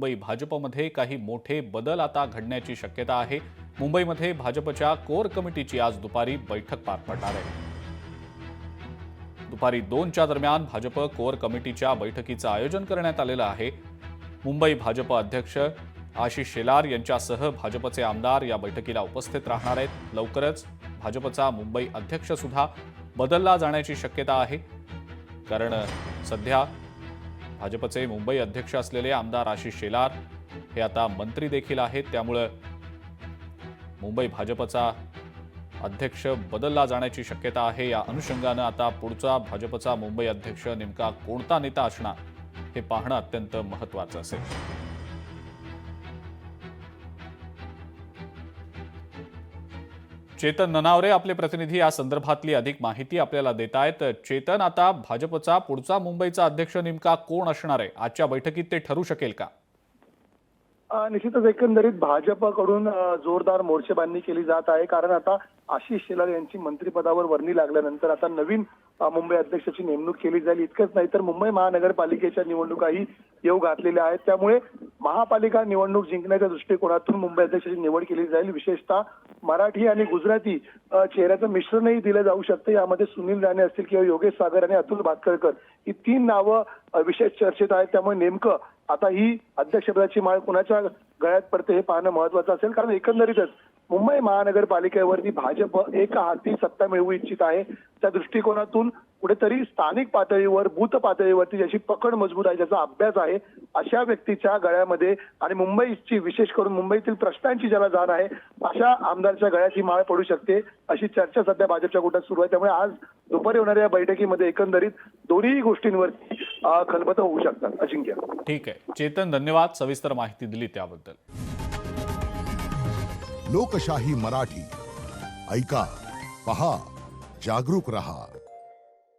मुंबई भाजपमध्ये काही मोठे बदल आता घडण्याची शक्यता आहे। मुंबईमध्ये भाजपच्या कोर कमिटीची आज दुपारी बैठक पार पडणार आहे। दुपारी 2च्या दरम्यान भाजप कोर कमिटीच्या बैठकीचं आयोजन करण्यात आलेलं आहे। मुंबई भाजप अध्यक्ष आशिष शेलार यांच्यासह भाजपचे आमदार या बैठकीला उपस्थित राहणार आहेत। लवकरच भाजपचा मुंबई अध्यक्ष सुद्धा बदलला जाण्याची शक्यता आहे, कारण सध्या भाजपचे मुंबई अध्यक्ष असलेले आमदार आशिष शेलार हे आता मंत्री देखील आहेत। त्यामुळे मुंबई भाजपचा अध्यक्ष बदलला जाण्याची शक्यता आहे। या अनुषंगाने आता पुढचा भाजपचा मुंबई अध्यक्ष नेमका कोणता नेता असणार हे पाहणं अत्यंत महत्त्वाचं असेल। चेतन ननावरे आपले प्रतिनिधी या संदर्भातली अधिक माहिती आपल्याला देत आहेत। चेतन, आता भाजपचा पुढचा मुंबईचा अध्यक्ष नेमका कोण असणार आहे? आजच्या बैठकीत ते ठरू शकेल का? निश्चितच एकंदरीत भाजपकडून जोरदार मोर्चेबांधणी केली जात आहे, कारण आता आशिष शेलार यांची मंत्रिपदावर वर्णी लागल्यानंतर आता नवीन मुंबई अध्यक्षाची नेमणूक केली जाईल। इतकंच नाही तर मुंबई महानगरपालिकेच्या निवडणुकाही येऊ घातलेल्या आहेत। त्यामुळे महापालिका निवडणूक जिंकण्याच्या दृष्टिकोनातून मुंबई अध्यक्षाची निवड केली जाईल। विशेषतः मराठी आणि गुजराती चेहऱ्याचं मिश्रणही दिलं जाऊ शकतं। यामध्ये सुनील राणे असतील किंवा योगेश सागर आणि अतुल भातखळकर ही 3 नावं विशेष चर्चेत आहेत। त्यामुळे नेमकं आता ही अध्यक्षपदाची माळ कुणाच्या गळ्यात पडते हे पाहणं महत्त्वाचं असेल, कारण एकंदरीतच मुंबई महानगरपालिकेवरती भाजप एका हाती सत्ता मिळवू इच्छित आहे। त्या दृष्टिकोनातून कुठेतरी स्थानिक पातळीवर बूथ पातळीवरती ज्याची पकड मजबूत आहे, ज्याचा अभ्यास आहे, अशा व्यक्तीच्या गळ्यामध्ये आणि मुंबईची विशेष करून मुंबईतील प्रश्नांची ज्याला जाण आहे अशा आमदारच्या गळ्यात ही माळ पडू शकते, अशी चर्चा सध्या भाजपच्या गोटात सुरू आहे। त्यामुळे आज दुपारी होणाऱ्या या बैठकीमध्ये एकंदरीत दोन्ही गोष्टींवरती खलबतं होऊ शकतात। अजिंक्य, ठीक आहे चेतन, धन्यवाद सविस्तर माहिती दिली त्याबद्दल। लोकशाही मराठी ऐका, पहा, जागरूक रहा।